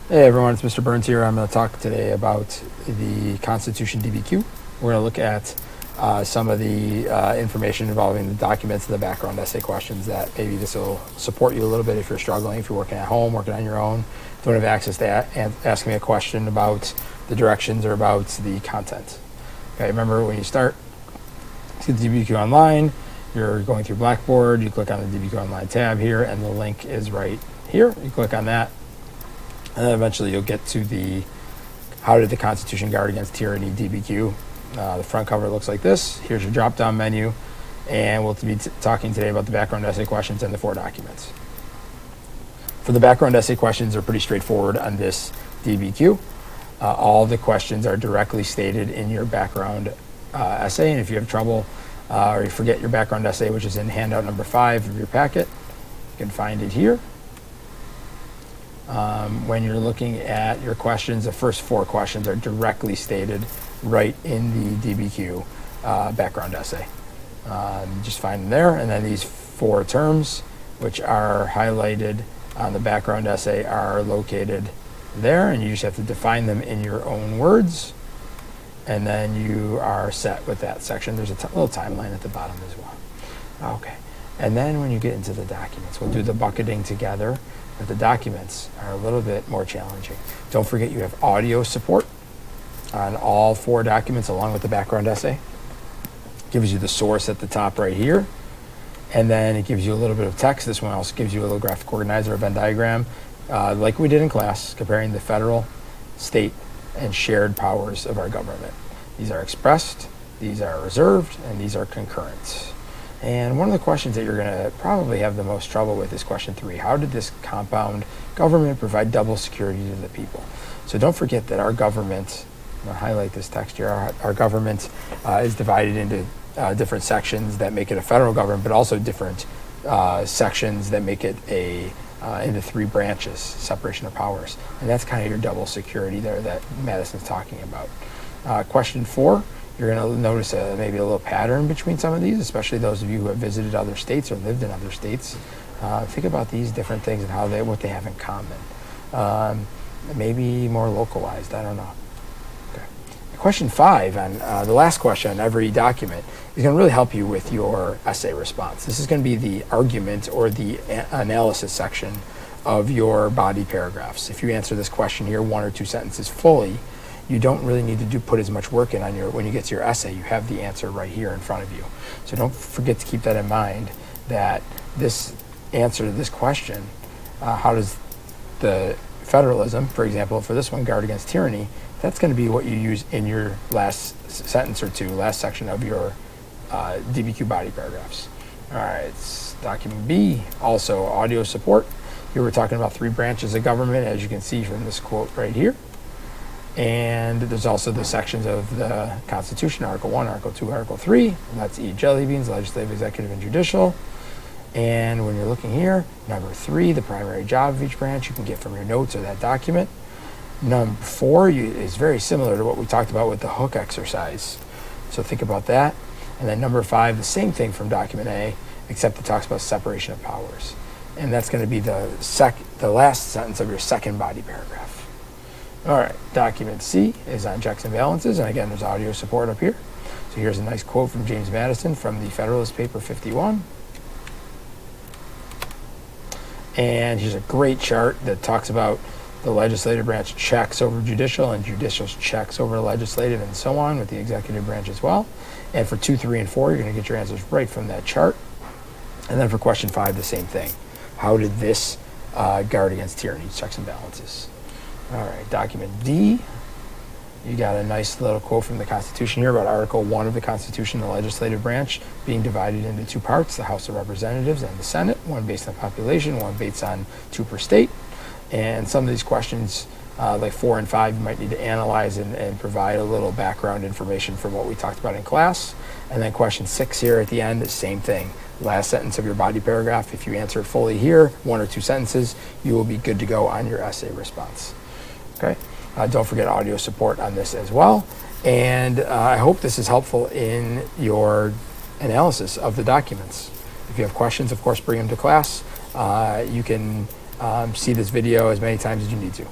Hey everyone, it's Mr. Burns here. I'm going to talk today about the Constitution DBQ. We're going to look at some of the information involving the documents and the background essay questions that maybe this will support you a little bit if you're struggling, if you're working at home, working on your own, don't have access to and ask me a question about the directions or about the content. Okay, remember when you start to the DBQ Online, you're going through Blackboard, you click on the DBQ Online tab here, and the link is right here. You click on that. And then eventually you'll get to the How Did the Constitution Guard Against Tyranny DBQ. The front cover looks like this. Here's your drop-down menu. And we'll be talking today about the background essay questions and the 4 documents. For the background essay questions, they're pretty straightforward on this DBQ. All the questions are directly stated in your background essay. And if you have trouble or you forget your background essay, which is in handout number 5 of your packet, you can find it here. When you're looking at your questions, the first 4 questions are directly stated right in the DBQ background essay. Just find them there, and then these 4 terms, which are highlighted on the background essay, are located there, and you just have to define them in your own words, and then you are set with that section. There's a little timeline at the bottom as well. Okay, and then when you get into the documents, we'll do the bucketing together. But the documents are a little bit more challenging. Don't forget you have audio support on all 4 documents along with the background essay. It gives you the source at the top right here. And then it gives you a little bit of text. This one also gives you a little graphic organizer, a Venn diagram, like we did in class, comparing the federal, state, and shared powers of our government. These are expressed, these are reserved, and these are concurrent. And one of the questions that you're going to probably have the most trouble with is question 3. How did this compound government provide double security to the people? So don't forget that our government, I'm going to highlight this text here, our government is divided into different sections that make it a federal government, but also different sections that make it into 3 branches, separation of powers. And that's kind of your double security there that Madison's talking about. Question 4. You're going to notice maybe a little pattern between some of these, especially those of you who have visited other states or lived in other states. Think about these different things and what they have in common. Maybe more localized, I don't know. Okay. Question 5, on the last question on every document, is going to really help you with your essay response. This is going to be the argument or the analysis section of your body paragraphs. If you answer this question here 1 or 2 sentences fully, you don't really need to put as much work in on when you get to your essay. You have the answer right here in front of you. So don't forget to keep that in mind, that this answer to this question, how does the federalism, for example, for this one, guard against tyranny, that's going to be what you use in your last sentence or 2, last section of your DBQ body paragraphs. All right, document B, also audio support. Here we're talking about 3 branches of government, as you can see from this quote right here. And there's also the sections of the Constitution, Article 1, Article 2, Article 3. Let's eat jelly beans, legislative, executive, and judicial. And when you're looking here, number 3, the primary job of each branch, you can get from your notes or that document. Number 4 is very similar to what we talked about with the hook exercise. So think about that. And then number 5, the same thing from document A, except it talks about separation of powers. And that's going to be the last sentence of your second body paragraph. All right, document C is on checks and balances, and again, there's audio support up here. So here's a nice quote from James Madison from the Federalist Paper 51. And here's a great chart that talks about the legislative branch checks over judicial and judicial checks over legislative and so on, with the executive branch as well. And for 2, 3, and 4, you're going to get your answers right from that chart. And then for question 5, the same thing. How did this guard against tyranny, checks and balances? All right, document D, you got a nice little quote from the Constitution here about Article 1 of the Constitution, the legislative branch being divided into 2 parts, the House of Representatives and the Senate, one based on population, one based on 2 per state. And some of these questions, like 4 and 5, you might need to analyze and provide a little background information from what we talked about in class. And then question 6 here at the end, the same thing. Last sentence of your body paragraph, if you answer it fully here, 1 or 2 sentences, you will be good to go on your essay response. Okay. Don't forget audio support on this as well. And I hope this is helpful in your analysis of the documents. If you have questions, of course, bring them to class. You can see this video as many times as you need to.